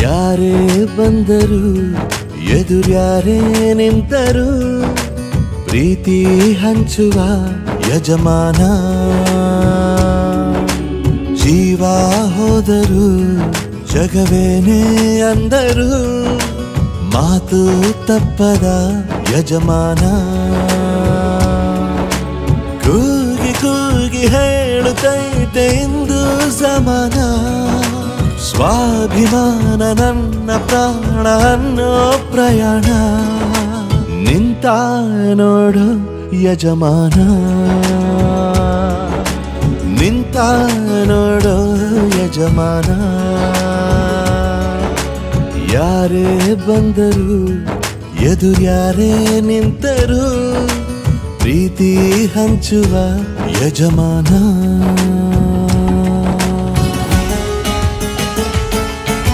ಯಾರೇ ಬಂದರು ಎದುರ್ಯಾರೇ ನಿಂತರು ಪ್ರೀತಿ ಹಂಚುವ ಯಜಮಾನ ಜೀವ ಹೋದರು ಜಗವೇನೇ ಅಂದರು ಮಾತು ತಪ್ಪದ ಯಜಮಾನ ಕೂಗಿ ಕೂಗಿ ಹೇಳುತ್ತೈತೆ ಇಂದು ಸಮಾನ ಸ್ವಾಭಿಮಾನ ನನ್ನ ಪ್ರಾಣ ಅನ್ನೋ ಪ್ರಯಾಣ ನಿಂತ ನೋಡು ಯಜಮಾನ ನಿಂತ ನೋಡು ಯಜಮಾನ ಯಾರೇ ಬಂದರು ಎದುರ್ಯಾರೇ ನಿಂತರು ಪ್ರೀತಿ ಹಂಚುವ ಯಜಮಾನ